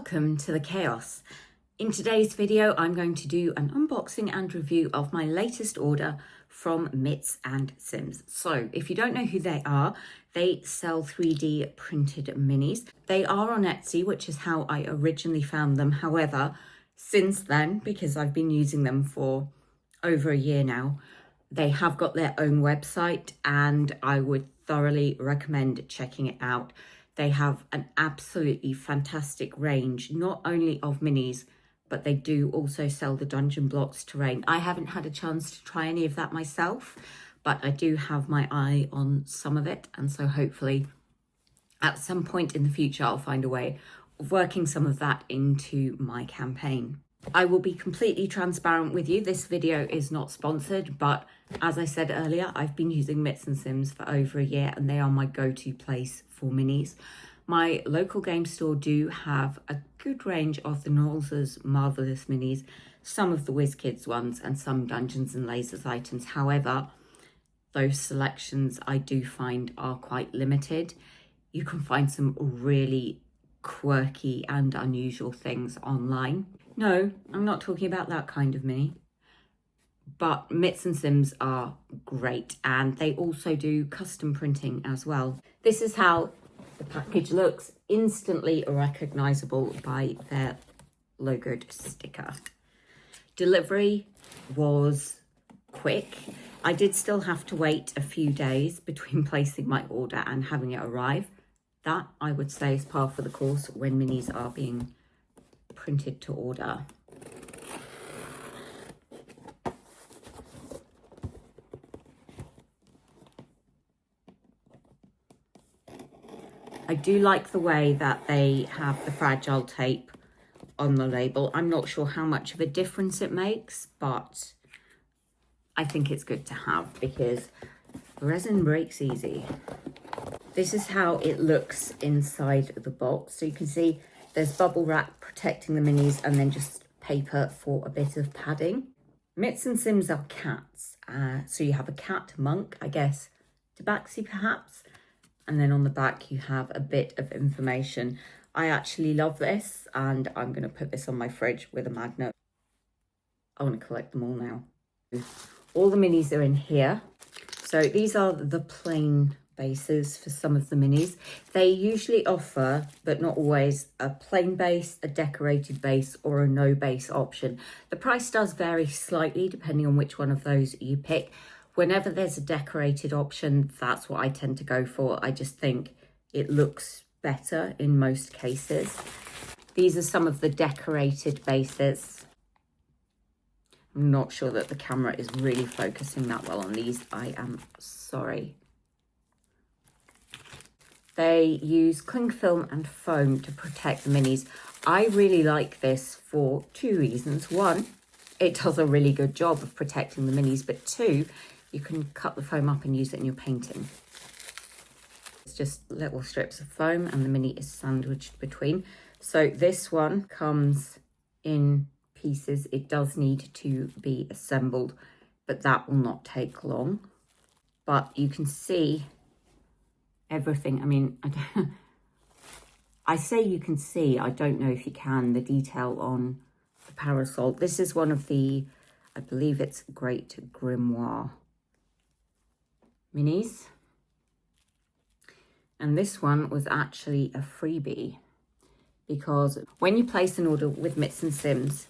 Welcome to the chaos. In today's video, I'm going to do an unboxing and review of my latest order from MitzNSimz. So if you don't know who they are, they sell 3D printed minis. They are on Etsy, which is how I originally found them. However, since then, because I've been using them for over a year now, they have got their own website and I would thoroughly recommend checking it out. They have an absolutely fantastic range, not only of minis, but they do also sell the dungeon blocks terrain. I haven't had a chance to try any of that myself, but I do have my eye on some of it. And so hopefully at some point in the future, I'll find a way of working some of that into my campaign. I will be completely transparent with you. This video is not sponsored, but as I said earlier, I've been using MitzNSimz for over a year and they are my go-to place for minis. My local game store do have a good range of the Nolz's Marvelous minis, some of the WizKids ones and some Dungeons and Lasers items. However, those selections I do find are quite limited. You can find some really quirky and unusual things online. No, I'm not talking about that kind of mini. But MitzNSimz are great and they also do custom printing as well. This is how the package looks, instantly recognizable by their logoed sticker. Delivery was quick. I did still have to wait a few days between placing my order and having it arrive. That, I would say, is par for the course when minis are being printed to order. I do like the way that they have the fragile tape on the label. I'm not sure how much of a difference it makes, but I think it's good to have because resin breaks easy. This is how it looks inside the box. So you can see there's bubble wrap protecting the minis and then just paper for a bit of padding. MitzNSimz are cats. So you have a cat monk, I guess, tabaxi perhaps. And then on the back, you have a bit of information. I actually love this and I'm going to put this on my fridge with a magnet. I want to collect them all now. All the minis are in here. So these are the plain bases for some of the minis. They usually offer, but not always, a plain base, a decorated base, or a no base option. The price does vary slightly depending on which one of those you pick. Whenever there's a decorated option, that's what I tend to go for. I just think it looks better in most cases. These are some of the decorated bases. I'm not sure that the camera is really focusing that well on these. I am sorry. They use cling film and foam to protect the minis. I really like this for two reasons. One, it does a really good job of protecting the minis, but two, you can cut the foam up and use it in your painting. It's just little strips of foam and the mini is sandwiched between. So this one comes in pieces. It does need to be assembled, but that will not take long. But you can see everything. I mean, I say you can see, I don't know if you can, the detail on the parasol. This is one of the, I believe it's Great Grimoire minis. And this one was actually a freebie because when you place an order with MitzNSimz,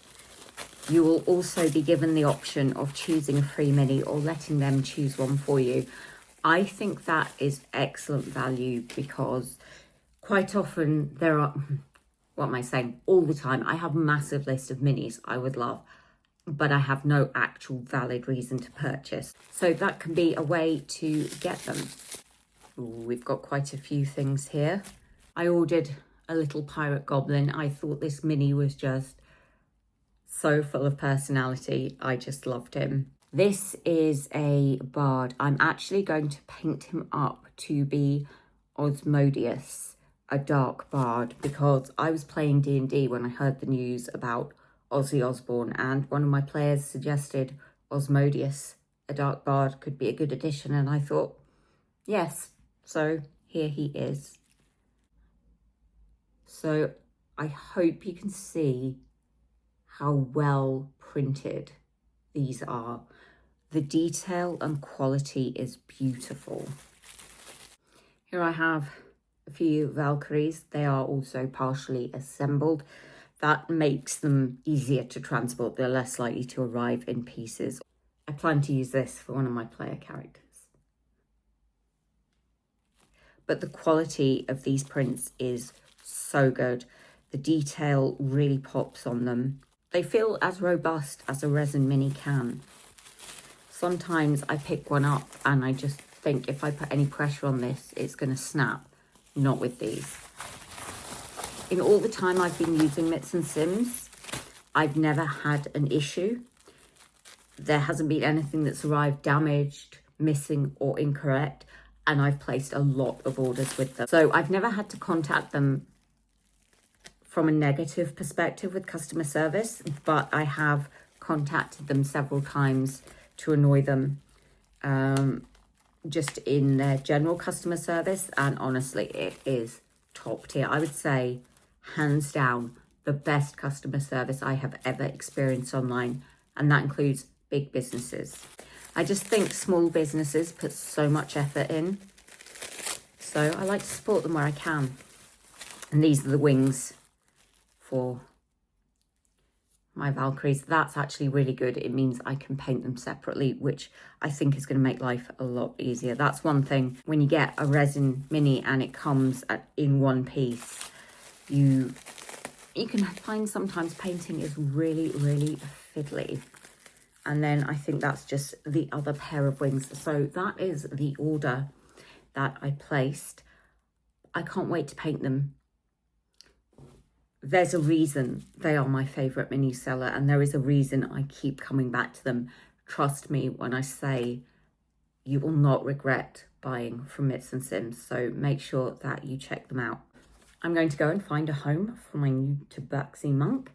you will also be given the option of choosing a free mini or letting them choose one for you. I think that is excellent value because quite often there are, what am I saying, all the time, I have a massive list of minis I would love, but I have no actual valid reason to purchase. So that can be a way to get them. Ooh, we've got quite a few things here. I ordered a little pirate goblin. I thought this mini was just so full of personality. I just loved him. This is a bard. I'm actually going to paint him up to be Osmodius, a dark bard, because I was playing D&D when I heard the news about Ozzy Osbourne and one of my players suggested Osmodius, a dark bard, could be a good addition, and I thought, yes, so here he is. So I hope you can see how well printed these are. The detail and quality is beautiful. Here I have a few Valkyries. They are also partially assembled. That makes them easier to transport. They're less likely to arrive in pieces. I plan to use this for one of my player characters. But the quality of these prints is so good. The detail really pops on them. They feel as robust as a resin mini can. Sometimes I pick one up and I just think if I put any pressure on this, it's going to snap. Not with these. In all the time I've been using Mitz and Sims, I've never had an issue. There hasn't been anything that's arrived damaged, missing or incorrect, and I've placed a lot of orders with them. So I've never had to contact them from a negative perspective with customer service, but I have contacted them several times to annoy them just in their general customer service, and honestly it is top tier. I would say hands down the best customer service I have ever experienced online, and that includes big businesses. I just think small businesses put so much effort in, so I like to support them where I can. And these are the wings for my Valkyries. That's actually really good. It means I can paint them separately, which I think is going to make life a lot easier. That's one thing. When you get a resin mini and it comes in one piece, you can find sometimes painting is really, really fiddly. And then I think that's just the other pair of wings. So that is the order that I placed. I can't wait to paint them. There's a reason they are my favourite mini seller, and there is a reason I keep coming back to them. Trust me when I say you will not regret buying from Mitz and Sims, so make sure that you check them out. I'm going to go and find a home for my new Tabaxi monk,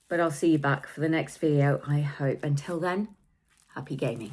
but I'll see you back for the next video, I hope. Until then, happy gaming.